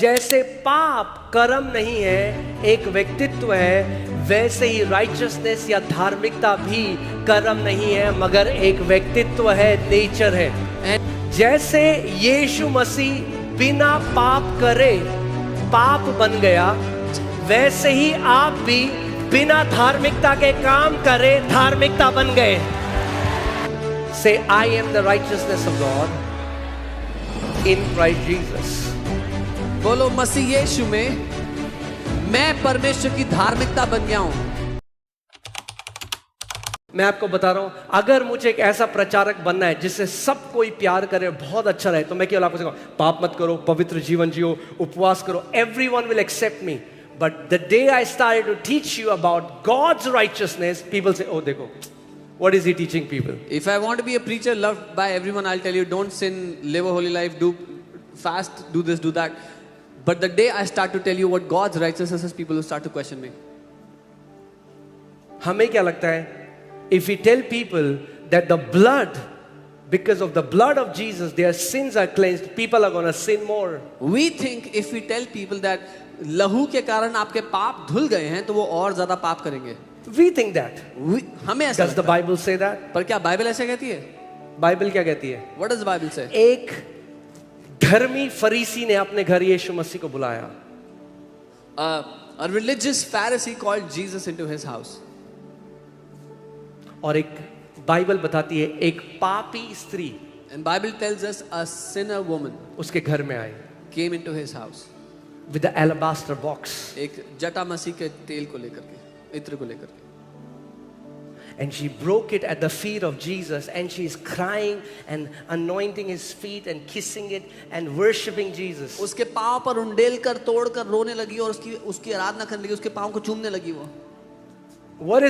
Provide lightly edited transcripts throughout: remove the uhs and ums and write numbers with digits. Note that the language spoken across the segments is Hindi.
जैसे पाप कर्म नहीं है, एक व्यक्तित्व है, वैसे ही राइचसनेस या धार्मिकता भी कर्म नहीं है मगर एक व्यक्तित्व है, नेचर है। जैसे यीशु मसीह बिना पाप करे पाप बन गया, वैसे ही आप भी बिना धार्मिकता के काम करे धार्मिकता बन गए। Say, I am the righteousness of God in Christ Jesus. बोलो, मसीह यीशु में मैं परमेश्वर की धार्मिकता बन गया हूं। मैं आपको बता रहा हूं, अगर मुझे एक ऐसा प्रचारक बनना है जिससे सब कोई प्यार करे, बहुत अच्छा रहे, तो मैं केवल आपको कहूंगा पाप मत करो, पवित्र जीवन जियो, उपवास करो, everyone will accept me. But the day I started to teach you about God's righteousness, people say, oh देखो, what is he teaching people? If I want to be a preacher loved by everyone, I'll tell you, don't sin, live a holy life, do fast, do this, do that. But the day I start to tell you what God's righteousness is, people will start to question me. हमें क्या लगता है? If we tell people that the blood, because of the blood of Jesus, their sins are cleansed, people are going to sin more. We think if we tell people that लहू के कारण आपके पाप धुल गए हैं, तो वो और ज्यादा पाप करेंगे. We think that. हमें ऐसा Does the Bible say that? पर क्या बाइबल ऐसे कहती है? बाइबल क्या कहती है? What does the Bible say? एक धर्मी फरीसी ने अपने घर यीशु मसीह को बुलाया. A religious Pharisee called Jesus into his house. और एक बाइबल बताती है एक पापी स्त्री And Bible tells us a sinner woman उसके घर में आई came into his house with the alabaster box. एक जटा मसीह के तेल को लेकर के, इत्र को लेकर के. And she broke it at the feet of Jesus and she is crying and anointing his feet and kissing it and worshiping Jesus. उसके पांव पर उंडेल कर तोड़ कर रोने लगी और उसकी आराधना करने लगी, उसके पांव को चूमने लगी वो. What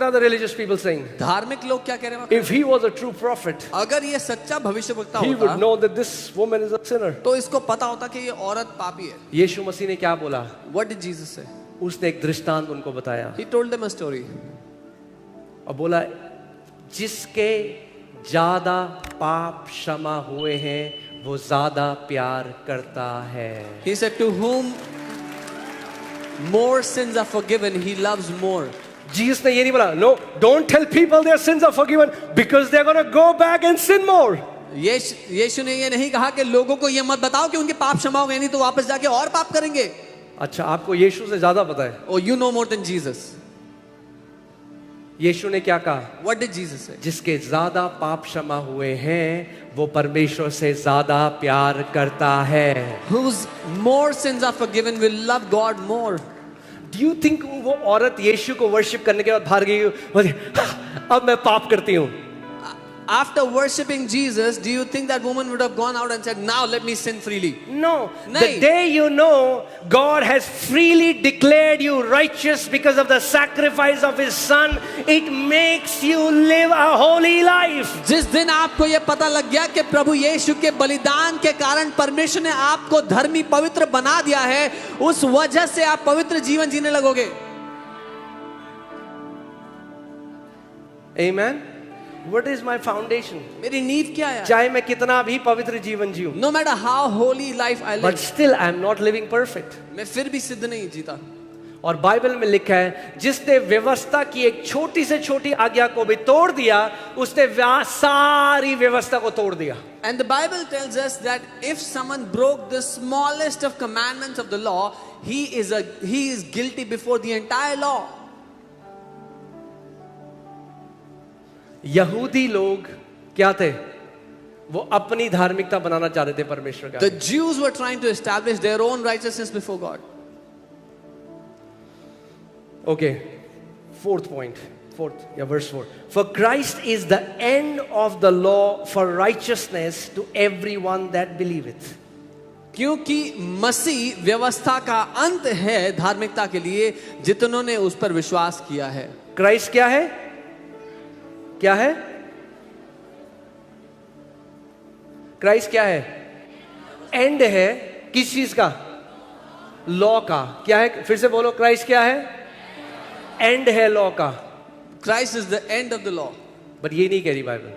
are the religious people saying? धार्मिक लोग क्या कह रहे हैं? If he was a true prophet, अगर ये सच्चा भविष्यवक्ता he होता, would know that this woman is a sinner. तो इसको पता होता कि ये औरत पापी है. यीशु मसीह ने क्या बोला? What did Jesus say? उसने एक दृष्टांत उनको बताया He told them a story. और बोला जिसके ज्यादा पाप क्षमा हुए हैं वो ज्यादा प्यार करता है. He said, to whom more sins are forgiven, he loves more. Jesus ने ये नहीं बोला, no, don't tell people their sins are forgiven because they're going to go back and sin more. यीशु ने ये नहीं कहा कि लोगों को ये मत बताओ कि उनके पाप क्षमा हो गए, नहीं तो वापस जाके और पाप करेंगे. अच्छा, आपको यीशु से ज्यादा पता है. Oh, you know more than Jesus. यीशु ने क्या कहा? What did Jesus say? जिसके ज्यादा पाप क्षमा हुए हैं वो परमेश्वर से ज्यादा प्यार करता है. Whose more sins are forgiven will love God more. Do you think वो औरत यीशु को वर्शिप करने के बाद भाग गई, बोली अब मैं पाप करती हूँ? After worshipping Jesus, do you think that woman would have gone out and said, now let me sin freely? No. नहीं. The day you know God has freely declared you righteous because of the sacrifice of His Son, it makes you live a holy life. जिस दिन आपको ये पता लग गया कि प्रभु यीशु के बलिदान के कारण परमेश्वर ने आपको धर्मी पवित्र बना दिया है, उस वजह से आप पवित्र जीवन जीने लगोगे. Amen. What is my foundation? मेरी नींव क्या है? चाहे मैं कितना भी पवित्र जीवन जीऊं, No matter how holy life I live, but still I am not living perfect. मैं फिर भी सिद्ध नहीं जीता. और बाइबल में लिखा है जिसने व्यवस्था की एक छोटी से छोटी आज्ञा को भी तोड़ दिया, उसने सारी व्यवस्था को तोड़ दिया. And the Bible tells us that if someone broke the smallest of commandments of the law, he is guilty before the entire law. यहूदी लोग क्या थे? वो अपनी धार्मिकता बनाना चाहते थे परमेश्वर का. The Jews were trying to establish their own righteousness before God. Okay, verse 4. For Christ is the end of the law for righteousness to everyone that believeth. क्योंकि मसीह व्यवस्था का अंत है धार्मिकता के लिए जितनों ने उस पर विश्वास किया है. क्राइस्ट क्या है? क्या है? क्राइस्ट क्या है? एंड है किस चीज का? लॉ का. क्या है? फिर से बोलो, क्राइस्ट क्या है? एंड है लॉ का. Christ is the end of the law. But ये नहीं कह रही Bible.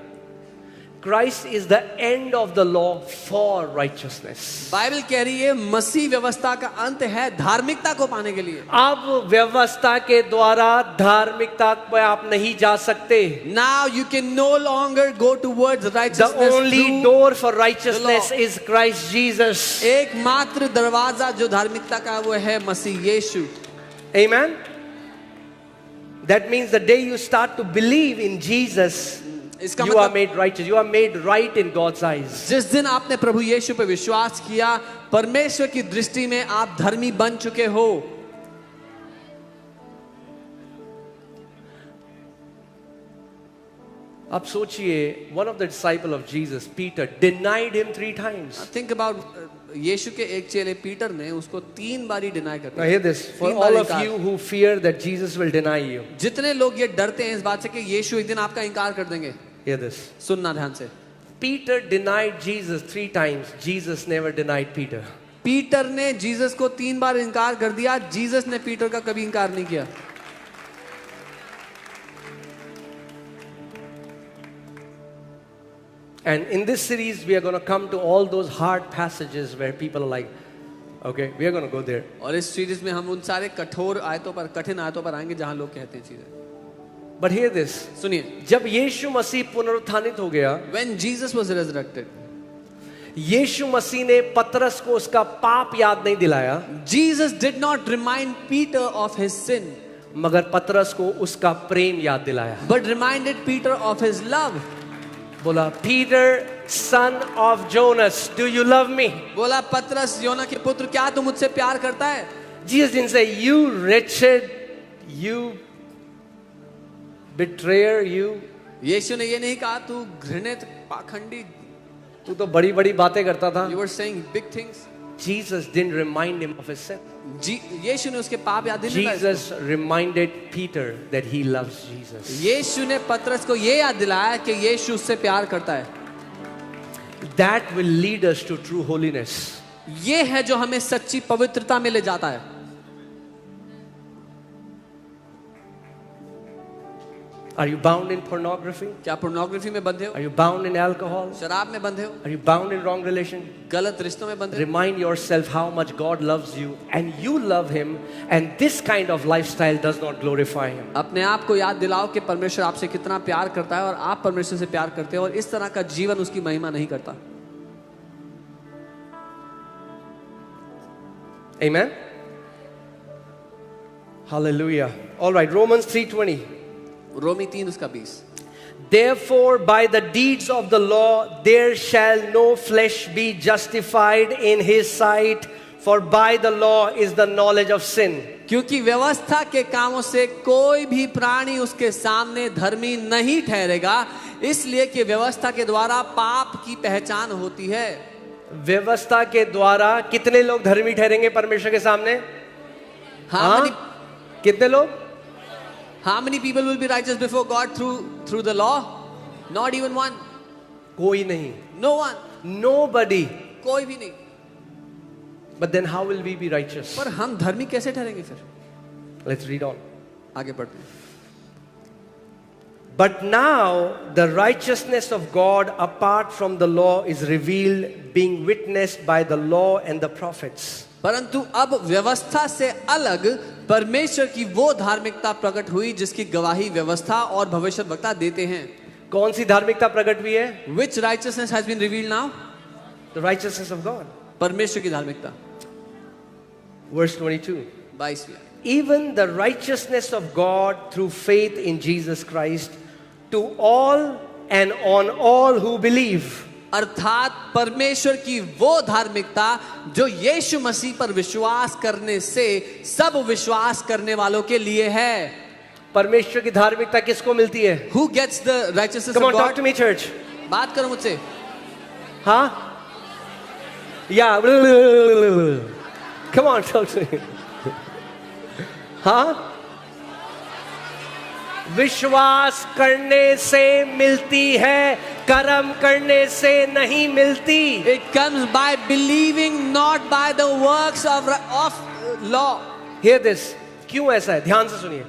Christ is the end of the law for righteousness. Bible कह रही है मसीह व्यवस्था का अंत है धार्मिकता को पाने के लिए। अब व्यवस्था के द्वारा धार्मिकता पर आप नहीं जा सकते। Now you can no longer go towards The righteousness only through door for righteousness the law. is Christ Jesus. एकमात्र दरवाजा जो धार्मिकता का वो है मसीह यीशु। Amen. That means the day you start to believe in Jesus, इसका you are मतलब made righteous. You are made right in God's eyes. जिस दिन आपने प्रभु यीशु पे विश्वास किया परमेश्वर की दृष्टि में आप धर्मी बन चुके हो। आप सोचिए, one of the disciple of Jesus, Peter, denied him 3 times. Think about यीशु के एक चेले पीटर ने उसको 3 बारी डिनाई कर Now दिया। hear this, for 3 all bar of इनकार। you who fear that Jesus will deny you. जितने लोग ये डरते हैं इस बात से कि यीशु एक दिन आपका इनकार कर देंगे, Hear this. सुनना ध्यान से। Peter denied Jesus 3 times. Jesus never denied Peter. Peter ने जीसस को 3 बार इनकार कर दिया, जीसस ने पीटर का कभी इनकार नहीं किया। And in this series, we are going to come to all those hard passages where people are like, okay, we are going to go there. और इस सीरीज में हम उन सारे कठोर आयतों पर, कठिन आयतों पर आएंगे जहां लोग कहते हैं चीजें। But hear this. सुनिए, जब यीशु मसीह पुनरुत्थानित हो गया, when Jesus was resurrected, यीशु मसीह ने पतरस को उसका पाप याद नहीं दिलाया, Jesus did not remind Peter of his sin, मगर पतरस को उसका प्रेम याद दिलाया। but reminded Peter of his love. बोला, Peter, son of Jonas, do you love me? बोला, पतरस योना के पुत्र, क्या तू मुझसे प्यार करता है? Jesus didn't say, you wretched, you betrayer, you. यीशु ने ये नहीं कहा तू घृणित पाखंडी, तू तो बड़ी बड़ी बातें करता था। you were saying big things. Jesus didn't remind him of his sin. यीशु ने उसके पाप याद नहीं दिलाए। Jesus reminded Peter that he loves Jesus. यीशु ने पतरस को ये याद दिलाया कि यीशु उससे प्यार करता है। That will lead us to true holiness. ये है जो हमें सच्ची पवित्रता में ले जाता है। Are you bound in pornography? क्या पोर्नोग्राफी में बंधे हो? Are you bound in alcohol? शराब में बंधे हो? Are you bound in wrong relation? गलत रिश्तों में बंधे हो? Remind yourself how much God loves you and you love him, and this kind of lifestyle does not glorify him. अपने आप को याद दिलाओ कि परमेश्वर आपसे कितना प्यार करता है और आप परमेश्वर से प्यार करते हो और इस तरह का जीवन उसकी महिमा नहीं करता। Amen? Hallelujah. All right, Romans 3:20. रोमी 3 उसका 20। Therefore, by the deeds of the law, there shall no flesh be justified in his sight, for by the law is the knowledge of sin. क्योंकि व्यवस्था के कामों से कोई भी प्राणी उसके सामने धर्मी नहीं ठहरेगा, इसलिए कि व्यवस्था के द्वारा पाप की पहचान होती है। व्यवस्था के द्वारा कितने लोग धर्मी ठहरेंगे परमेश्वर के सामने? हाँ, कितने लोग? How many people will be righteous before God through the law? Not even one. कोई नहीं. No one. Nobody. कोई भी नहीं। But then how will we be righteous? पर हम धर्मी कैसे ठहरेंगे फिर? Let's read on. आगे बढ़ते हैं। But now the righteousness of God apart from the law is revealed, being witnessed by the law and the prophets. परंतु अब व्यवस्था से अलग परमेश्वर की वो धार्मिकता प्रकट हुई जिसकी गवाही व्यवस्था और भविष्यद्वक्ता देते हैं। कौन सी धार्मिकता प्रकट हुई है? Which righteousness has been revealed now? The righteousness of God. परमेश्वर की धार्मिकता। Verse 22. 22। Even the righteousness of God through faith in Jesus Christ to all and on all who believe. अर्थात परमेश्वर की वो धार्मिकता जो यीशु मसीह पर विश्वास करने से सब विश्वास करने वालों के लिए है। परमेश्वर की धार्मिकता किसको मिलती है? Who gets the righteousness Come of on, talk God? to me, church. बात करो मुझसे। हाँ? Yeah. Come on, talk to me. हाँ? विश्वास करने से मिलती है, कर्म करने से नहीं मिलती। It comes by believing, not by the works of law. Hear this. क्यों ऐसा है? ध्यान से सुनिए।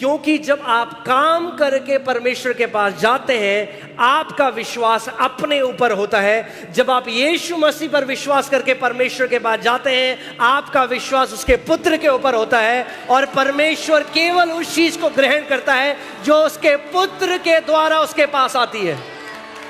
क्योंकि जब आप काम करके परमेश्वर के पास जाते हैं, आपका विश्वास अपने ऊपर होता है। जब आप यीशु मसीह पर विश्वास करके परमेश्वर के पास जाते हैं, आपका विश्वास उसके पुत्र के ऊपर होता है, और परमेश्वर केवल उस चीज को ग्रहण करता है जो उसके पुत्र के द्वारा उसके पास आती है।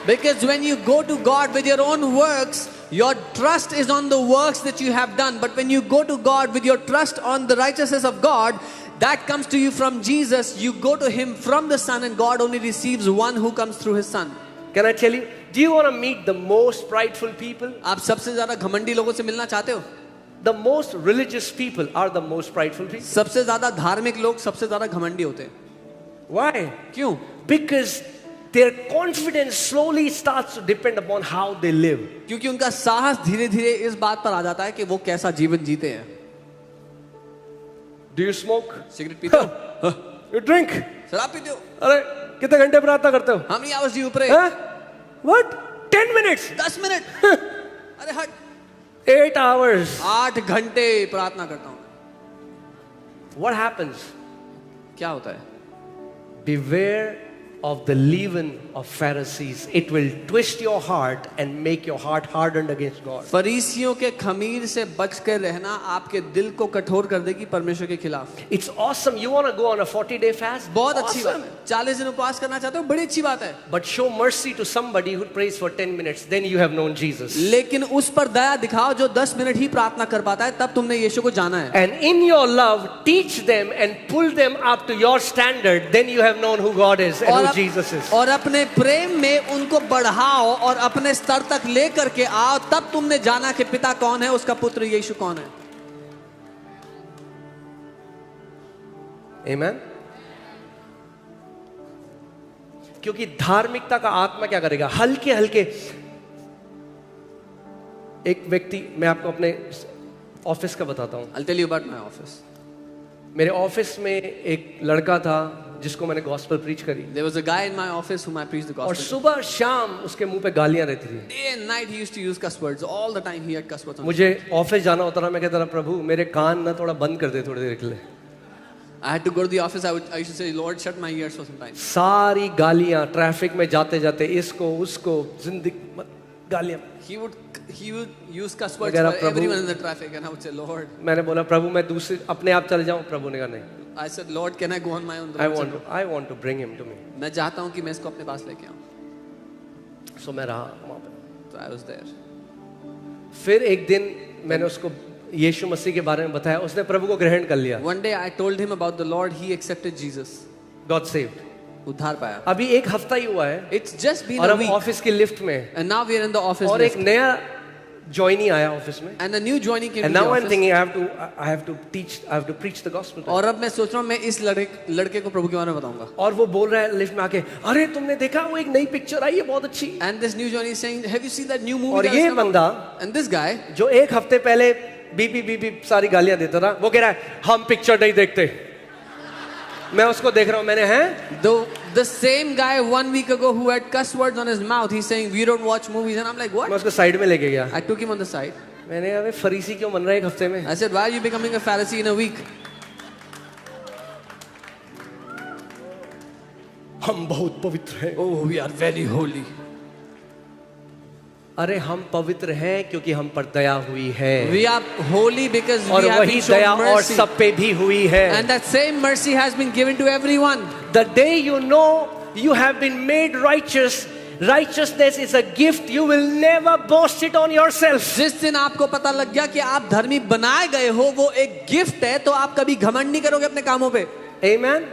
Because when you go to God with your own works, your trust is on the works that you have done. But when you go to God with your trust on the righteousness of God, that comes to you from Jesus. You go to Him from the Son, and God only receives one who comes through His Son. Can I tell you? Do you want to meet the most prideful people? आप सबसे ज़्यादा घमंडी लोगों से मिलना चाहते हो? The most religious people are the most prideful people. सबसे ज़्यादा धार्मिक लोग सबसे ज़्यादा घमंडी होते हैं। Why? क्यों? Because their confidence slowly starts to depend upon how they live. क्योंकि उनका साहस धीरे धीरे इस बात पर आ जाता है कि वो कैसा जीवन जीते हैं। Do you smoke? सिगरेट पीते हो? You drink? शराब पीते हो? अरे कितने घंटे प्रार्थना करते हो? How many hours do you pray? What? 10 minutes? 10 minute. अरे हट। 8 hours. 8 घंटे प्रार्थना करता हूँ। What happens? क्या होता है? Beware of the leaven of Pharisees. It will twist your heart and make your heart hardened against God. फरीसियों के खमीर से बच कर रहना आपके दिल को कठोर कर देगी परमेश्वर के खिलाफ। It's awesome. You want to go on a 40-day fast? बहुत अच्छी बात Awesome. है। 40 दिन उपवास करना चाहते हो? बड़ी अच्छी बात है। But show mercy to somebody who prays for 10 minutes. Then you have known Jesus. लेकिन उस पर दया दिखाओ जो 10 मिनट ही प्रार्थना कर पाता है, तब तुमने यीशु को जाना है। And in your love, teach them and pull them up to your standard. Then you have known who God is and who Jesus is. और अपने प्रेम में उनको बढ़ाओ और अपने स्तर तक ले करके आओ, तब तुमने जाना कि पिता कौन है, उसका पुत्र यीशु कौन है। Amen. क्योंकि धार्मिकता का आत्मा क्या करेगा? हल्के हल्के एक व्यक्ति, मैं आपको अपने ऑफिस का बताता हूं। I'll tell you about my office. मेरे ऑफिस में एक लड़का था जिसको मैंने गॉस्पेल प्रीच करी, There was a guy in my office whom I preached the और gospel. सुबह शाम उसके मुंह पे गालियां रहती थी। Day and night he used to use cuss words. All the time he had cuss words on his मुझे ऑफिस जाना होता था, मैं कहता था प्रभु मेरे कान ना थोड़ा बंद कर दे थोड़ी देर के लिए। I had to go to the office. I used to say, Lord, shut my ears for some time. सारी गालियां, ट्रैफिक में जाते जाते इसको उसको जिंदगी गालियां। He would use cuss words वगैरह for Prabhu- everyone in the traffic, and I would say, Lord. मैंने बोला प्रभु मैं दूसरे अपने आप चले जाऊं? प्रभु ने कहा नहीं, I said, Lord, can I go on my own? The I Lord said, want to bring him to me. "No." मैं चाहता हूँ कि मैं इसको अपने पास लेके आऊँ। सो मैं रहा वहां पे। So I was there. फिर एक दिन मैंने उसको यीशु मसीह के बारे में बताया, उसने प्रभु को ग्रहण कर लिया। One day I told him about the Lord. He accepted Jesus. God saved. उद्धार पाया। अभी एक हफ्ता ही हुआ है It's just been और a हम week, ऑफिस की लिफ्ट में, and now we are in the office. और एक lift. नया ज्वाइनी आया ऑफिस में। And the new joining came And to the now I'm office. thinking I have to preach the gospel. और अब मैं सोच रहा हूँ मैं इस लड़के को प्रभु के बारे में बताऊंगा। और वो बोल रहा है लिफ्ट में आके, अरे तुमने देखा वो एक नई पिक्चर आई है बहुत अच्छी। And this new joining is saying, have you seen that new movie? और that has ये come out?" बंदा And this guy, जो एक हफ्ते पहले बीपी सारी गालियां देता था, वो कह रहा है हम पिक्चर नहीं देखते। मैं उसको देख रहा हूं, मैंने हैं the same guy 1 week ago who had cuss words on his mouth, he's saying we don't watch movies, and I'm like, मैं what? उसको साइड में लेके गया। I took him on the side. मैंने कहा "अबे फरीसी क्यों बन रहा है एक हफ्ते में?" I said, why are you becoming a Pharisee in a week? हम बहुत पवित्र हैं। Oh, we are very holy. अरे हम पवित्र हैं क्योंकि हम पर दया हुई है, We are holy because और we have वही been shown दया और mercy. सब पे भी हुई है। And that same mercy has been given to everyone. The day you know you have been made righteous, righteousness is a gift. You will never boast it on yourself. जिस दिन आपको पता लग गया कि आप धर्मी बनाए गए हो, वो एक गिफ्ट है, तो आप कभी घमंड नहीं करोगे अपने कामों पे। Amen.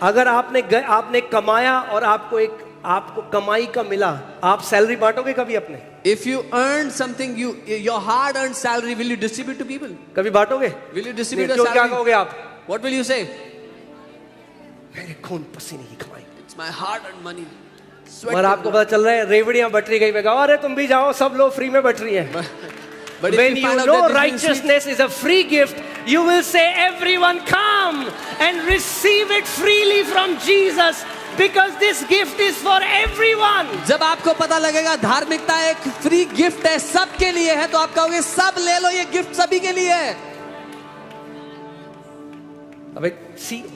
अगर आपने कमाया और आपको कमाई का मिला, आप सैलरी बांटोगे कभी अपने? If you earn something, your hard-earned salary, will you distribute to people? कभी बांटोगे? Will you distribute नहीं, a क्यों क्या salary? कहोगे आप? What will you say? मेरे खून पसीने की कमाई। It's my hard-earned money. Sweat और and आपको blood. पता चल रहा है रेवड़ियां बट रही, कहीं कहा अरे तुम भी जाओ, सब लोग फ्री में बट रही हैं। But if When you you find out know that this means righteousness is a free gift, you will say everyone come and receive it freely from Jesus, because this gift is for everyone. जब आपको पता लगेगा धार्मिकता एक फ्री गिफ्ट है, सबके लिए है, तो आप कहोगे सब ले लो, ये गिफ्ट सभी के लिए है। अबे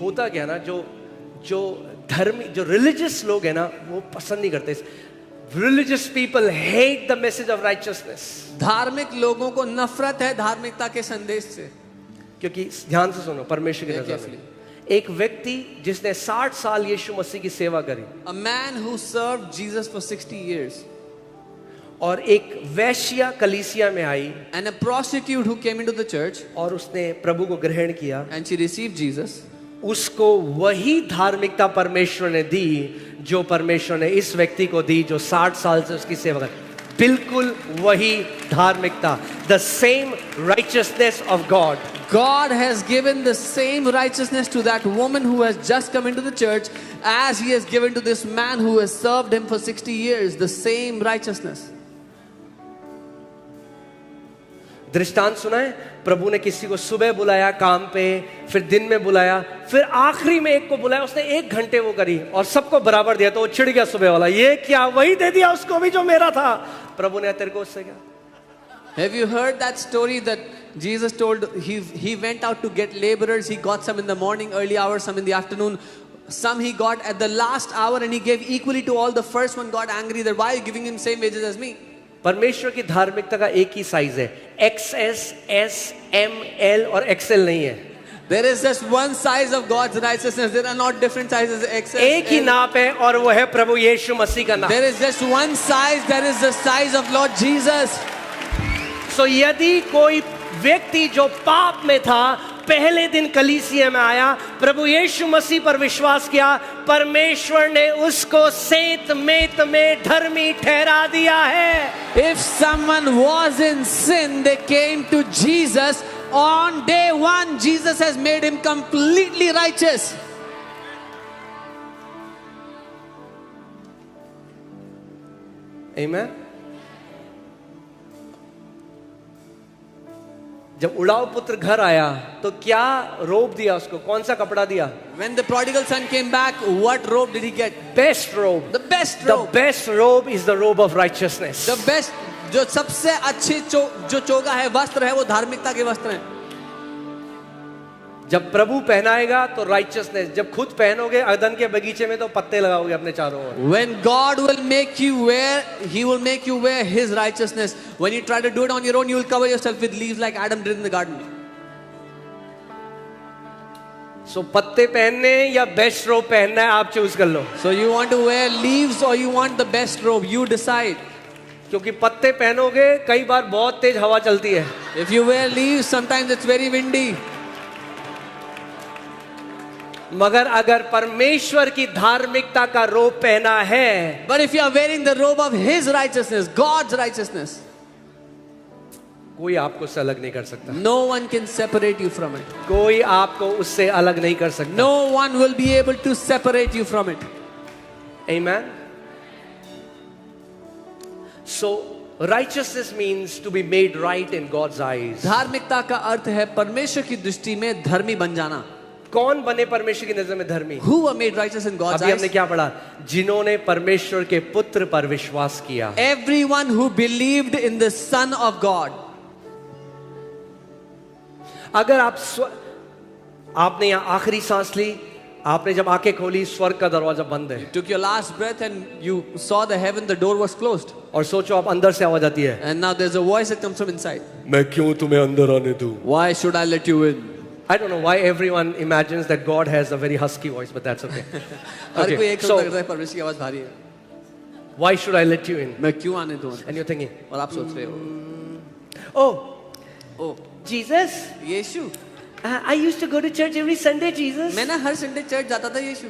होता क्या ना, जो जो धर्मी, जो रिलीजियस लोग हैं ना, वो पसंद नहीं करते. Religious people hate the message of righteousness. धार्मिक लोगों को नफरत है धार्मिकता के संदेश से. क्योंकि ध्यान से सुनो, परमेश्वर की नजर में एक व्यक्ति जिसने 60 साल यीशु मसीह की सेवा करी, A man who served Jesus for 60 years, और एक वैश्या कलीसिया में आई, and a prostitute who came into the church, और उसने प्रभु को ग्रहण किया, and she received Jesus, उसको वही धार्मिकता परमेश्वर ने दी जो परमेश्वर ने इस व्यक्ति को दी जो 60 साल से उसकी सेवा कर. बिल्कुल वही धार्मिकता. The same righteousness of God. God has given the same righteousness to that woman who has just come into the church as he has given to this man who has served him for 60 years. The same righteousness. दृष्टांत सुना है, प्रभु ने किसी को सुबह बुलाया काम पे, फिर दिन में बुलाया, फिर आखिरी में एक को बुलाया, उसने 1 घंटे वो करी और सबको बराबर दिया, तो वो चिढ़ गया सुबह वाला, ये क्या, वही दे दिया उसको भी जो मेरा था. प्रभु ने तेरे को उससे क्या. Have you heard that story that Jesus told he went out to get laborers? He got some in the morning, early hours, some in the afternoon. Some he got at the last hour and he gave equally to all. The first one got angry that why are you giving him same wages as me? परमेश्वर की धार्मिकता का एक ही साइज है. XS, S, M, L और XL नहीं है. There is just one size of God's righteousness. There are not different sizes. XS, एक ही L. नाप है और वो है प्रभु यीशु मसीह का नाप. There is just one size. That is the size of Lord Jesus. So यदि कोई व्यक्ति जो पाप में था पहले दिन कलीसिया में आया, प्रभु यीशु मसीह पर विश्वास किया, परमेश्वर ने उसको सेत मेत में धर्मी ठहरा दिया है. If someone was in sin, they came to Jesus. On day one, Jesus has made him completely righteous. Amen. जब उड़ाव पुत्र घर आया तो क्या रोब दिया उसको, कौन सा कपड़ा दिया? When the prodigal son came back, what robe did he get? Best robe. The best The robe. best robe is the robe of righteousness. The best, जो सबसे अच्छी जो चोगा है, वस्त्र है, वो धार्मिकता के वस्त्र हैं. जब प्रभु पहनाएगा तो राइचियसनेस, जब खुद पहनोगे अदन के बगीचे में तो पत्ते लगाओगे अपने चारों ओर. When God will make you wear, He will make you wear His righteousness. When you try to do it on your own, you will cover yourself with leaves like Adam did in the garden. So पत्ते पहनने या बेस्ट रोब पहनना है, आप चूज कर लो. So you want to wear leaves or you want the best robe? You decide. क्योंकि पत्ते पहनोगे कई बार बहुत तेज हवा चलती है. If you wear leaves, sometimes it's very windy. मगर अगर परमेश्वर की धार्मिकता का रोब पहना है, But if you are wearing the robe of His righteousness, God's righteousness, कोई आपको उससे अलग नहीं कर सकता. no one can separate you from it. कोई आपको उससे अलग नहीं कर सकता. No one will be able to separate you from it. Amen. So righteousness means to be made right in God's eyes. धार्मिकता का अर्थ है परमेश्वर की दृष्टि में धर्मी बन जाना. कौन बने परमेश्वर की नजर में धर्मी? Who were made righteous in God's अभी हमने eyes? क्या पढ़ा? जिन्होंने परमेश्वर के पुत्र पर विश्वास किया. Everyone who believed in the Son of God. अगर आपने यहाँ आखिरी सांस ली, आपने जब आंखें खोली, स्वर्ग का दरवाजा बंद है. Took your last breath and you saw the heaven, the door was closed. और सोचो आप अंदर से आवाज आती है, And now there's a voice that comes from inside. मैं क्यों तुम्हें अंदर आने दूं? Why should I let you in? I don't know why everyone imagines that God has a very husky voice, but that's okay. हर कोई एक so लगता है परमेश्वर की आवाज भारी है. why should I let you in? मैं क्यों आने दूं? And you're thinking, और आप सोच रहे हो, oh, O Jesus, Yeshu, I used to go to church every Sunday, Jesus. मैं ना हर संडे चर्च जाता था यीशु.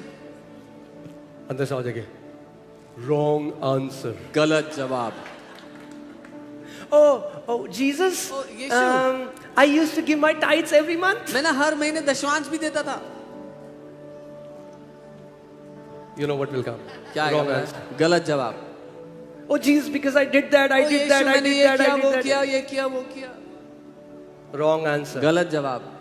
अंदर से आवाज आई, wrong answer. गलत जवाब. Oh, Jesus, Oh, Yeshu. I used to give my tithes every month. मैं ना हर महीने दशमांश भी देता था. You know what will come? क्या Wrong है? answer. गलत जवाब. Oh, Jesus, because I did that, I O did Yeshu, that, I मैंने did ये that, किया, I वो did किया, that. ये किया, वो किया. Wrong answer. गलत जवाब.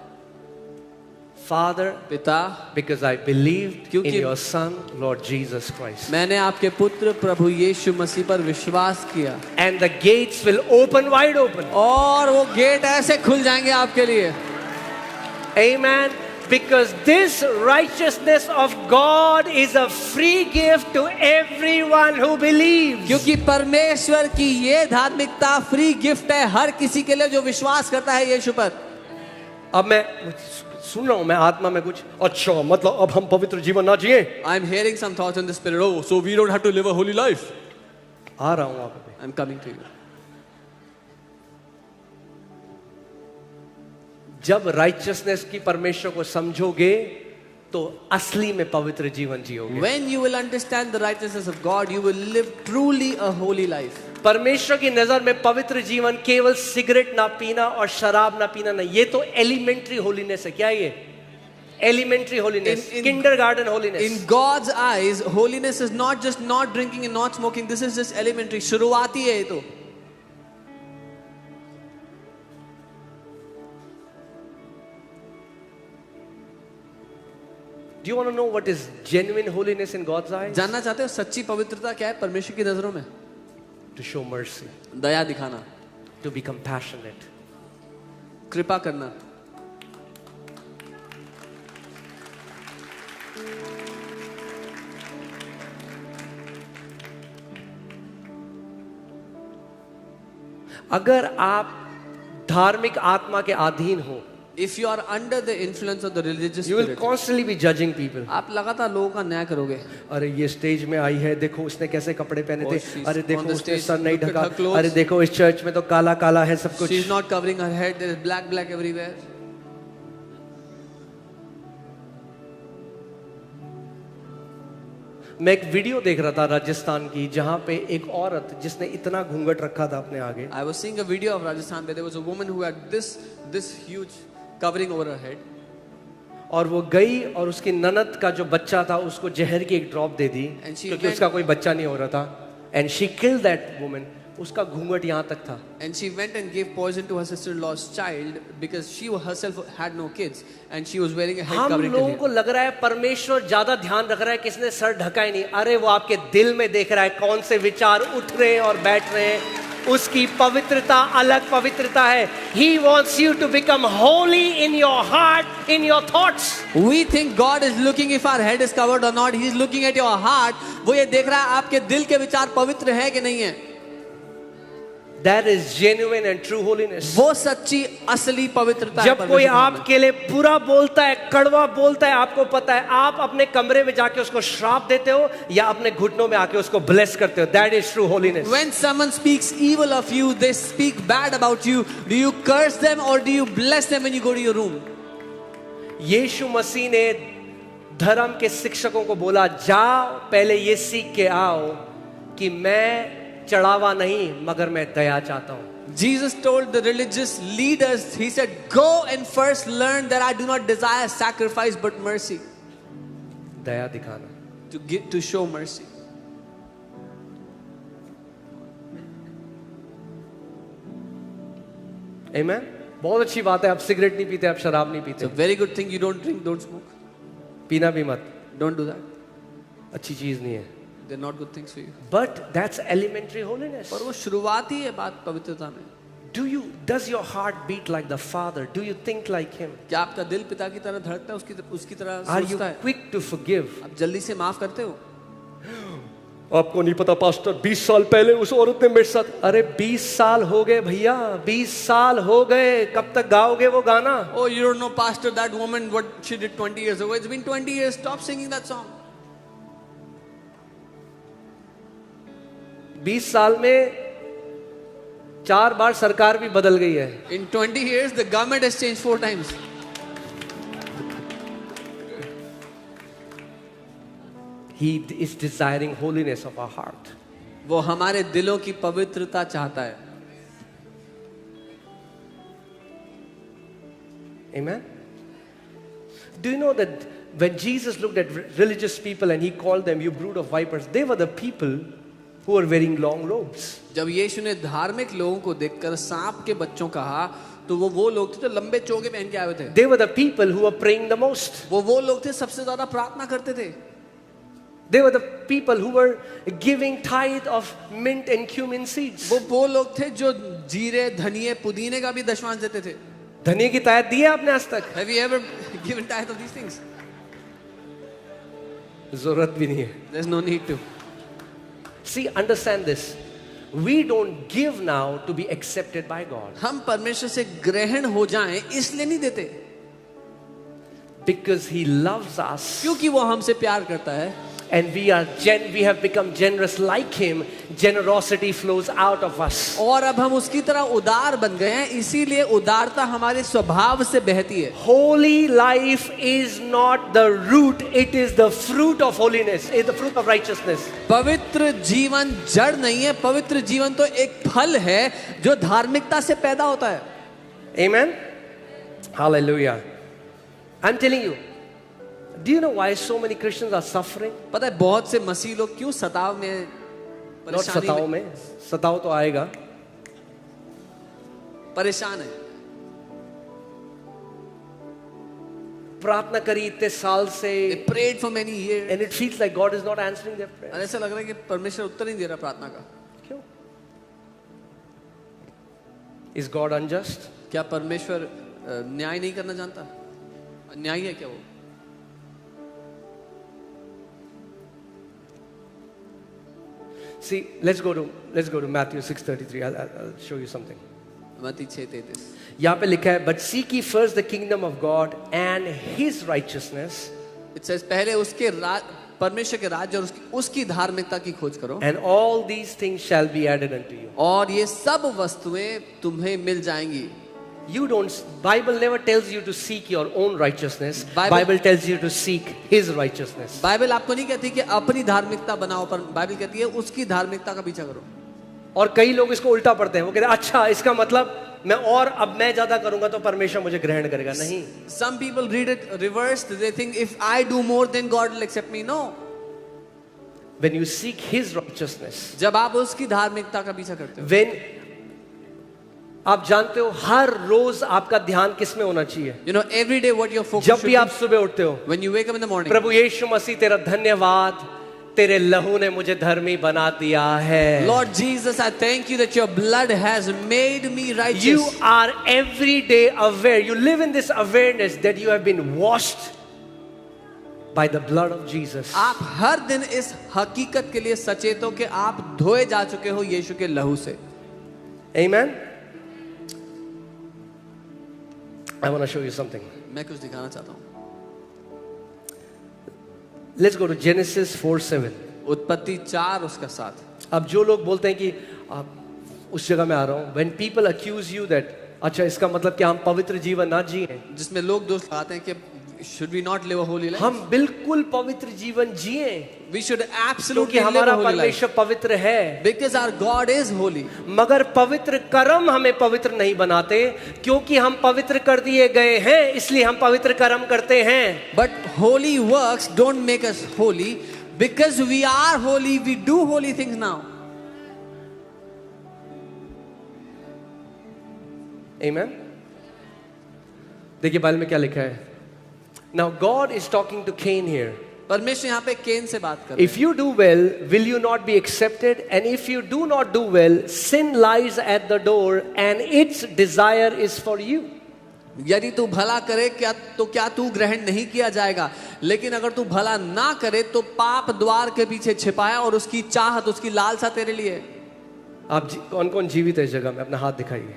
Father, पिता, because I believed in क्योंकि your Son, Lord Jesus Christ. मैंने आपके पुत्र प्रभु यीशु मसीह पर विश्वास किया. And the gates will open wide open. और वो गेट ऐसे खुल जाएंगे आपके लिए. Amen. Because this righteousness of God is a free gift to everyone who believes. क्योंकि परमेश्वर की ये धार्मिकता फ्री गिफ्ट है हर किसी के लिए जो विश्वास करता है यीशु पर। अब मैं सुन रहा हूं, मैं आत्मा में कुछ अच्छा मतलब अब हम पवित्र जीवन ना जिए। I'm hearing some thoughts in the spirit. Oh, so we don't have to live a holy life. आ रहा हूं आप पे। I'm coming to you. जब राइचियसनेस की परमेश्वर को समझोगे तो असली में पवित्र जीवन जियोगे। When you will understand the righteousness of God, you will live truly a holy life. परमेश्वर की नजर में पवित्र जीवन केवल सिगरेट ना पीना और शराब ना पीना नहीं, ये तो एलिमेंट्री होलीनेस है। क्या ये elementary holiness, kindergarten holiness. In God's eyes, holiness is not just not drinking and not smoking. This is just elementary. शुरुआती है ये तो। Do you want to know what is genuine holiness in God's eyes? जानना चाहते हो सच्ची पवित्रता क्या है परमेश्वर की नजरों में? To show mercy, दया दिखाना, to be compassionate. कृपा करना। अगर आप धार्मिक आत्मा के अधीन हो, If you are under the influence of the religious you will spirit, constantly be judging people. आप लगातार लोगों का न्याय करोगे। अरे ये स्टेज में आई है, देखो उसने कैसे कपड़े पहने Oh, थे, she's अरे देखो on the उसने stage, सर नहीं look at ढका, her clothes. अरे देखो इस चर्च में तो काला काला है सब कुछ। She is not covering her head. There is black everywhere. मैं एक वीडियो देख रहा था राजस्थान की, जहां पे एक औरत जिसने इतना घूंघट रखा था अपने आगे, I was seeing a video of Rajasthan where there was a woman who had this huge covering over her head. और वो गई और उसकी ननद का जो बच्चा था उसको जहर की एक drop they the, And she क्योंकि went- उसका कोई बच्चा नहीं हो रहा था। And she killed that woman. उसका घूंघट यहाँ तक था। And she went and gave poison to her sister-in-law's child because she herself had no kids and she was wearing a head हम covering. लोगों को लग रहा है परमेश्वर ज्यादा ध्यान रख रहा है, किसने सर ढका ही नहीं। अरे वो आपके दिल में देख रहा है कौन से विचार उठ रहे हैं और बैठ रहे हैं। उसकी पवित्रता अलग पवित्रता है। He wants you to become holy in your heart, in your thoughts. We think God is looking if our head is covered or not. He is looking at your heart. वो ये देख रहा है आपके दिल के विचार पवित्र है कि नहीं है। That is genuine and true holiness. वो सच्ची असली पवित्रता है जब कोई परमेश्वर के सामने। आपके लिए बुरा बोलता है, कड़वा बोलता है, आपको पता है, आप अपने कमरे में जाके उसको श्राप देते हो या अपने घुटनों में आके उसको ब्लेस करते हो। That is true holiness. When someone speaks evil of you, they speak bad about you. Do you curse them or do you bless them when you go to your room? यीशु मसीह ने धर्म के शिक्षकों को बोला, जाओ पहले ये सीख के आओ कि मैं चढ़ावा नहीं मगर मैं दया चाहता हूं। Jesus told the religious leaders, he said, go and first learn that I do not desire sacrifice but mercy. दया दिखाना। To show mercy. Amen? बहुत अच्छी बात है, आप सिगरेट नहीं पीते, आप शराब नहीं It's a पीते, very good thing. You don't drink, don't smoke. पीना भी मत, Don't do that. अच्छी चीज नहीं है। They're not good things for you. But that's elementary holiness. पर वो शुरुआत ही है बात पवित्रता में। Does your heart beat like the Father? Do you think like Him? क्या आपका दिल पिता की तरह धड़कता है, उसकी तरह Are you सोचता है? quick to forgive? आप जल्दी से माफ करते हो? आपको नहीं पता पास्टर, 20 साल पहले उस औरत ने मेरे साथ। अरे 20 साल हो गए भैया, 20 साल हो गए, कब तक गाओगे वो गाना? Oh, you don't know, pastor, that woman, what she did 20 years ago. It's been 20 years. Stop singing that song. 20 साल में 4 बार सरकार भी बदल गई है। In 20 years, the government has changed 4 times. He is desiring holiness of our heart. वो हमारे दिलों की पवित्रता चाहता है। Amen? Do you know that when Jesus looked at religious people and He called them, you brood of vipers, they were the people who were wearing long robes. जब यीशु ने धार्मिक लोगों को देखकर सांप के बच्चों कहा, तो वो लोग थे जो लंबे चोगे पहन के आए थे। They were the people who were praying the most. वो लोग थे सबसे ज्यादा प्रार्थना करते थे। They were the people who were giving tithe of mint and cumin seeds. वो लोग थे जो जीरे, धनिये, पुदीने का भी दशमांश देते थे। धनिये की तायत दी है आपने आज तक? Have you ever give and tithe of these things. जरूरत भी नहीं है. There's no need to. See, understand this. We don't give now to be accepted by God. हम परमेश्वर से ग्रहण हो जाएं इसलिए नहीं देते, Because He loves us. क्योंकि वो हमसे प्यार करता है. And we have become generous like Him. Generosity flows out of us. और अब हम उसकी तरह उदार बन गए हैं, इसीलिए उदारता हमारे स्वभाव से बहती है. Holy life is not the root, it is the fruit of holiness, it is the fruit of righteousness. पवित्र जीवन जड़ नहीं है, पवित्र जीवन तो एक फल है जो धार्मिकता से पैदा होता है. Amen? Hallelujah. I'm telling you, do you know why so many Christians are suffering? पता है बहुत से मसीह लोग क्यों सताव में, Not परेशानी सताव में में, सताव तो आएगा. परेशान है. प्रार्थना करी इतने साल से, They prayed for many years. and it feels like God is not answering their prayer. और ऐसा लग रहा है कि परमेश्वर उत्तर नहीं दे रहा प्रार्थना का. क्यों? Is God unjust? क्या परमेश्वर न्याय नहीं करना जानता? न्याय है क्या वो? See, let's go to Matthew 6:33. I'll show you something. मत्ती 6:33. यहाँ पे लिखा है, but seek ye first the kingdom of God and His righteousness, It says पहले उसके परमेश्वर के राज्य और उसकी धार्मिकता की खोज करो, and all these things shall be added unto you. और ये सब वस्तुएं तुम्हें मिल जाएंगी. Bible never tells you to seek your own righteousness. Bible- Bible tells you to seek His righteousness. Bible आपको नहीं कहती कि अपनी धार्मिकता बनाओ, पर बाइबल कहती है उसकी धार्मिकता का पीछा करो. और कई लोग इसको उल्टा पढ़ते हैं. वो कहते हैं अच्छा इसका मतलब मैं ज्यादा करूंगा तो परमेश्वर मुझे ग्रहण करेगा. नहीं. Some people read it reversed. They think if I do more then God will accept me. No. When you seek His righteousness, जब आप उसकी धार्मिकता का पीछा करते हो, when आप जानते हो हर रोज आपका ध्यान किस में होना चाहिए? you know every day what your focus जब should भी be. आप सुबह उठते हो, When you wake up in the morning, प्रभु यीशु मसीह तेरा धन्यवाद, तेरे लहू ने मुझे धर्मी बना दिया है. Lord Jesus, I thank you that your blood has made me righteous. You are every day aware. You live in this awareness that you have been washed by the blood of Jesus. आप हर दिन इस हकीकत के लिए सचेत हो कि आप धोए जा चुके हो यीशु के लहू से. Amen. I want to show you something. मैं कुछ दिखाना चाहता हूँ. Let's go to Genesis 4:7. उत्पत्ति 4 उसका 7. अब जो लोग बोलते हैं कि आप उस जगह में आ रहा हूं, when people accuse you that अच्छा इसका मतलब कि हम पवित्र जीवन ना जिए, जिसमें लोग दोष लगाते हैं कि should we not live a holy life? हम बिल्कुल पवित्र जीवन जिए We should क्योंकि absolutely live a हमारा holy life परमेश्वर पवित्र है. because our God is holy. मगर पवित्र कर्म हमें पवित्र नहीं बनाते, क्योंकि हम पवित्र कर दिए गए हैं इसलिए हम पवित्र कर्म करते हैं. But holy works don't make us holy. Because we are holy, we do holy things now. Amen. देखिए बाइबल में क्या लिखा है. Now God is talking to Cain here. परमेश्वर यहाँ पे केन से बात कर रहे If you do well, will you not be accepted? And if you do not do well, sin lies at the door and its desire is for you. हैं. यदि तू भला करे क्या तू ग्रहण नहीं किया जाएगा, लेकिन अगर तू भला ना करे तो पाप द्वार के पीछे छिपाया और उसकी चाहत, उसकी लालसा तेरे लिए. आप कौन कौन जीवित है इस जगह में? अपना हाथ दिखाइए.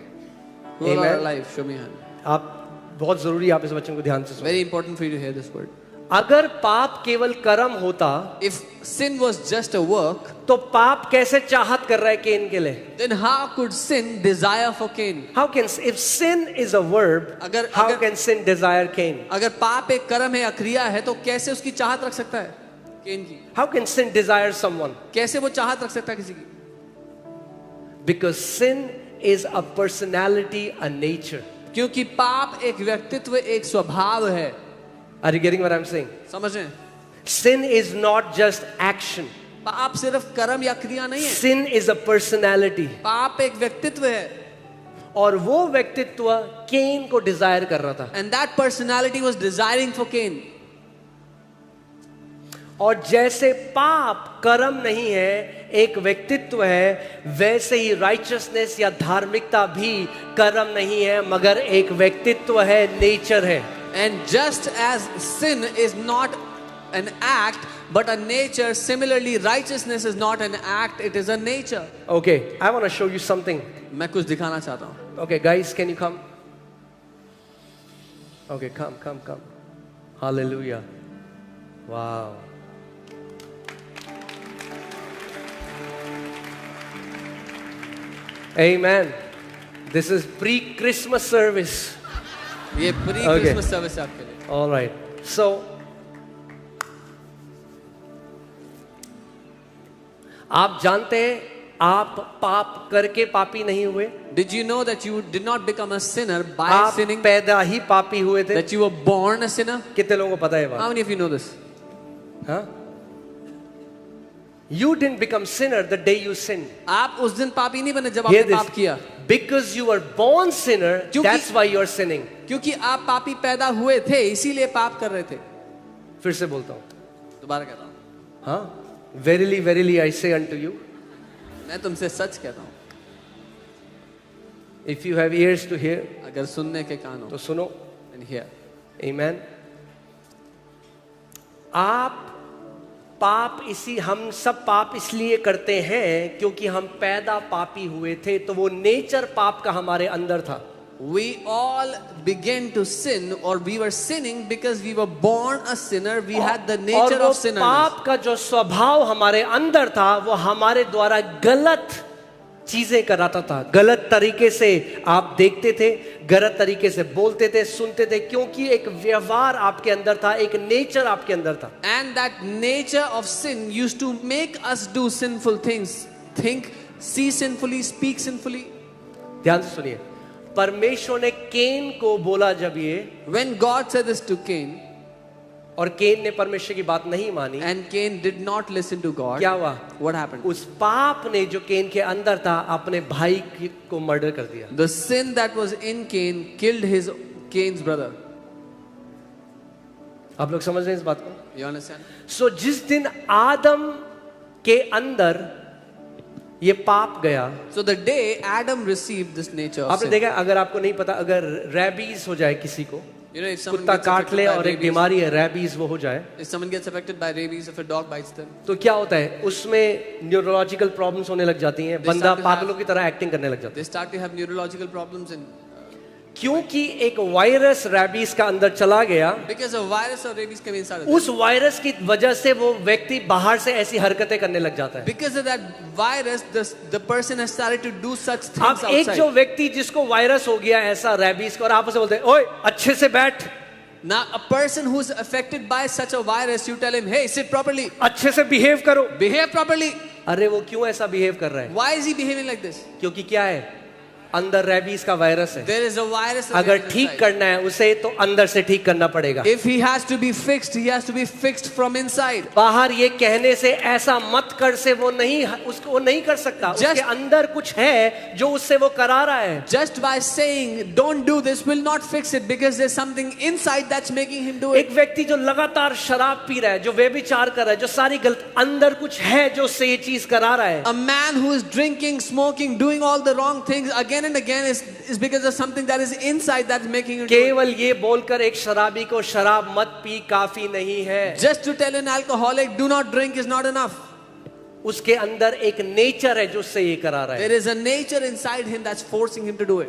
Amen. Life, show me hand. आप बहुत जरूरी है आप इस वचन को ध्यान से सुनो. Very important for you to hear this word. अगर पाप केवल कर्म होता, If sin was just a work, तो पाप कैसे चाहत कर रहा है केन के लिए? then how could sin desire for Cain? How can, if sin is a verb, how can sin desire Cain? अगर पाप एक कर्म है या क्रिया है तो कैसे उसकी चाहत रख सकता है केन की? How can sin desire someone? कैसे वो चाहत रख सकता है किसी की? Because sin is a personality, a nature. क्योंकि पाप एक व्यक्तित्व, एक स्वभाव है. Are you getting what I'm saying? समझ रहे हैं? Sin is not just action. पाप सिर्फ कर्म या क्रिया नहीं है. Sin is a personality. पाप एक व्यक्तित्व है. और वो व्यक्तित्व केन को डिजायर कर रहा था. And that personality was desiring for Cain. और जैसे पाप कर्म नहीं है, एक व्यक्तित्व है, वैसे ही राइचसनेस या धार्मिकता भी कर्म नहीं है मगर एक व्यक्तित्व है, नेचर है. And just as sin is not an act but a nature, similarly righteousness is not an act, it is a nature. Okay, I want to show you something. मैं कुछ दिखाना चाहता हूँ. Okay, guys, can you come? Okay, come. Hallelujah. Wow. Amen. This is pre-Christmas service. ये प्री क्रिसमस सर्विस है आपके लिए. All right. So, आप जानते हैं आप पाप करके पापी नहीं हुए. Did you know that you did not become a sinner by आप sinning? पैदा ही पापी हुए थे. That you were born a sinner? कितने लोगों को पता है ये बात? How many of you know this? हाँ? You didn't become sinner the day you sinned. आप उस दिन पापी नहीं बने जब Hear आपने this. पाप किया. Because you were born sinner, क्योंकि- that's why you are sinning. क्योंकि आप पापी पैदा हुए थे इसीलिए पाप कर रहे थे. फिर से बोलता हूँ. दोबारा कहता हूँ. हाँ? Verily, I say unto you, मैं तुमसे सच कहता हूँ. if you have ears to hear, अगर सुनने के कान तो हो, सुनो. then hear. Amen. हम सब पाप इसलिए करते हैं क्योंकि हम पैदा पापी हुए थे, तो वो नेचर पाप का हमारे अंदर था. We all began to sin or we were sinning because we were born a sinner. We had the और nature वो of sinners. पाप का जो स्वभाव हमारे अंदर था वो हमारे द्वारा गलत चीजें कराता था. गलत तरीके से आप देखते थे, गलत तरीके से बोलते थे, सुनते थे, क्योंकि एक व्यवहार आपके अंदर था, एक नेचर आपके अंदर था. And that nature of sin used to make us do sinful things. Think, see sinfully, speak sinfully. ध्यान से सुनिए. परमेश्वर ने केन को बोला जब ये, When God said this to Cain, और केन ने परमेश्वर की बात नहीं मानी, and Cain did not listen to God, क्या हुआ? what happened? उस पाप ने जो केन के अंदर था अपने भाई को मर्डर कर दिया. The sin that was in Cain killed Cain's brother. आप लोग समझ रहे हैं इस बात को? You understand? सो जिस दिन आदम के अंदर ये पाप गया, So the day Adam received this nature of आपने sin, देखा, अगर आपको नहीं पता, अगर रैबीज हो जाए किसी को, you know, if someone कुत्ता gets काट affected ले by और एक rabies, बीमारी है रैबीज वो हो जाए, if someone gets affected by rabies, if a dog bites them, तो क्या होता है? उसमें न्यूरोलॉजिकल प्रॉब्लम्स होने लग जाती हैं. They बंदा start to have- पागलों की तरह एक्टिंग करने लग जाता they start to have neurological problems, and है. क्योंकि एक वायरस रैबीज का अंदर चला गया, because a virus of rabies came inside of them. उस वायरस की वजह से वो व्यक्ति बाहर से ऐसी हरकतें करने लग जाता है. Because of that virus, the person has started to do such things अब एक outside. जो व्यक्ति जिसको वायरस हो गया ऐसा रैबीज का, और आप उसे बोलते हैं ओए अच्छे से बैठ, Now, a person who's affected by such a virus, you tell him, hey, sit properly, अच्छे से बिहेव करो. behave properly. अरे वो क्यों ऐसा बिहेव कर रहा है? Why is he behaving like this? क्योंकि क्या है? अंदर रैबीज का वायरस है. There is a virus. अगर inside. ठीक करना है उसे तो अंदर से ठीक करना पड़ेगा. If he has to be fixed, he has to be fixed from inside. बाहर ये कहने से ऐसा मत कर से वो नहीं कर सकता. उसके अंदर कुछ है जो उससे वो करा रहा है. Just by saying don't do this will not fix it, because there's something inside that's making him do it. एक व्यक्ति जो लगातार शराब पी रहा है, जो व्यभिचार कर रहा है, जो सारी गलत, अंदर कुछ है जो उससे ये चीज करा रहा है. A man who is drinking, smoking, doing all the wrong things again and again is because of something that is inside that's making him do it. केवल ये बोलकर एक शराबी को शराब मत पी काफी नहीं है. Just to tell an alcoholic do not drink is not enough. उसके अंदर एक नेचर है जो उससे ये करा रहा है. There is a nature inside him that's forcing him to do it.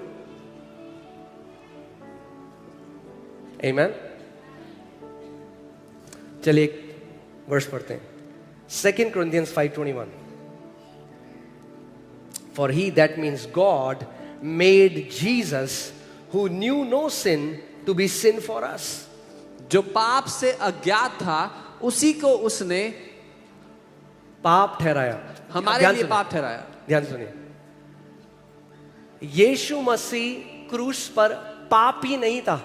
Amen. चलिए एक वर्स पढ़ते हैं. 2 Corinthians 5:21. For he, that means God, made Jesus, who knew no sin, to be sin for us. जो पाप से अज्ञात था उसी को उसने पाप ठहराया. हमारे ध्यान लिए सुनिए. पाप ठहराया. ध्यान सुनिए. यीशु मसीह क्रूस पर पापी नहीं था,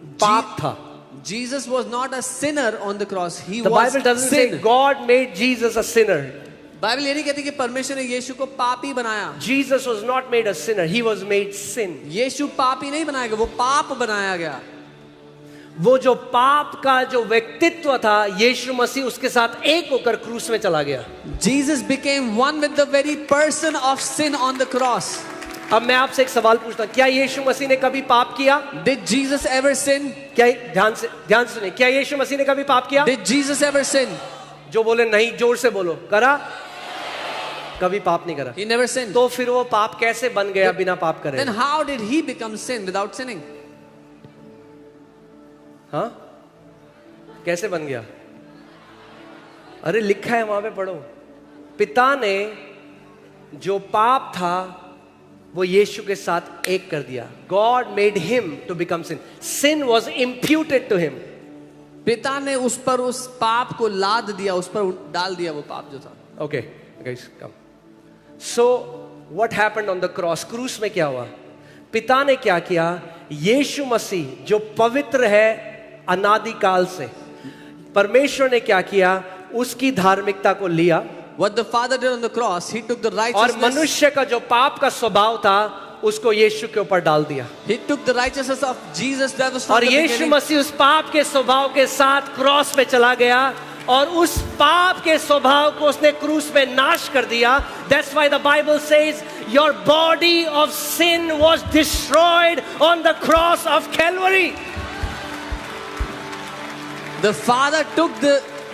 पाप था. Jesus was not a sinner on the cross. He The was Bible doesn't sin. say God made Jesus a sinner. Bible ये नहीं कहती कि परमेश्वर ने यीशु को पापी बनाया. Jesus was not made a sinner, he was made sin. यीशु पापी नहीं बनाया गया, वो पाप बनाया गया. वो जो पाप का जो व्यक्तित्व था, यीशु मसीह उसके साथ एक होकर क्रूस में चला गया. Jesus became one with the very person of sin on the cross. अब मैं आपसे एक सवाल पूछता हूं, क्या यीशु मसीह ने कभी पाप किया? Did Jesus ever sin? क्या, ध्यान सुनिए, क्या यीशु मसीह ने कभी पाप किया? Did Jesus ever sin? जो बोले नहीं, जोर से बोलो, करा? कभी पाप नहीं करा। He never sinned. तो फिर वो पाप कैसे बन गया बिना पाप करे? Then how did he become sin without sinning? हाँ, कैसे बन गया? अरे लिखा है वहां पे, पढ़ो। पिता ने जो पाप था वो यीशु के साथ एक कर दिया। God made him to become sin. Sin was imputed to him. पिता ने उस पर उस पाप को लाद दिया, उस पर डाल दिया वो पाप जो था। Okay, guys, come. So what happened on the cross? क्रूस में क्या हुआ? पिता ने क्या किया? यीशु मसीह जो पवित्र है अनादिकाल से, परमेश्वर ने क्या किया? उसकी धार्मिकता को लिया What the Father did on the cross, He took the और righteousness. मनुष्य का जो पाप का स्वभाव था उसको यीशु के ऊपर डाल दिया। He took the righteousness of Jesus that was from और the यीशु beginning. मसीह उस पाप के स्वभाव के साथ क्रॉस पे चला गया और उस पाप के स्वभाव को उसने क्रूस पे नाश कर दिया। That's why the Bible says your body of sin was destroyed on the cross of Calvary. The Father took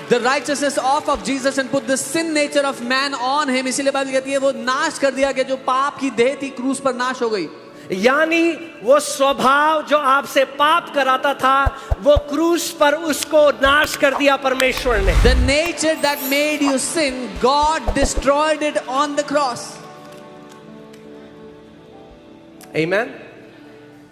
the righteousness off of Jesus and put the sin nature of man on him. इसीलिए बाइबल कहती है वो नाश कर दिया गया, जो पाप की देह थी क्रूस पर नाश हो गई। यानी वो स्वभाव जो आपसे पाप कराता था वो क्रूस पर उसको नाश कर दिया परमेश्वर ने। The nature that made you sin, God destroyed it on the cross. Amen.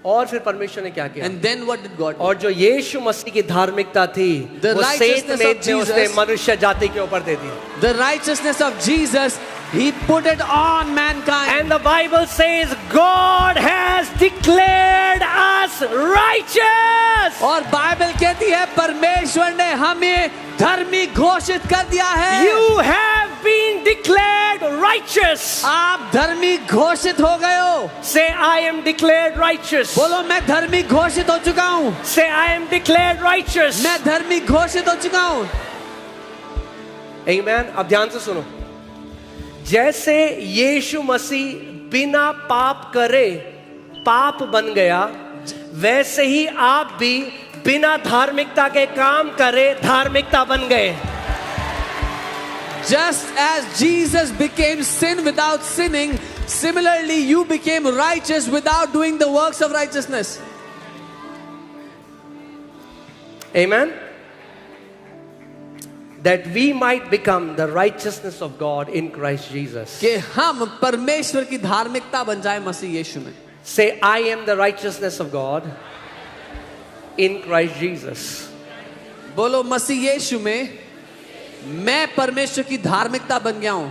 और फिर परमेश्वर ने क्या किया? And then what did God do? और जो यीशु मसीह की धार्मिकता थी The वो सेंट righteousness में of थे, उसने Jesus. मनुष्य जाति के ऊपर दे दी। The righteousness of Jesus, He put it on mankind. And the Bible says God has declared us righteous. और बाइबल कहती है परमेश्वर ने हमें धर्मी घोषित कर दिया है। You have been declared righteous. आप धर्मी घोषित हो गए हो। Say I am declared righteous. बोलो मैं धर्मी घोषित हो चुका हूँ। Say I am declared righteous. मैं धर्मी घोषित हो चुका हूँ। Amen. अब ध्यान से सुनो। जैसे यीशु मसीह बिना पाप करे पाप बन गया, वैसे ही आप भी बिना धार्मिकता के काम करे धार्मिकता बन गए। Just as Jesus became sin without sinning, similarly you became righteous without doing the works of righteousness. Amen. That we might become the righteousness of God in Christ Jesus. कि हम परमेश्वर की धार्मिकता बन जाए मसीह यीशु में। Say I am the righteousness of God in Christ Jesus. बोलो मसीह यीशु में मैं परमेश्वर की धार्मिकता बन गया हूं।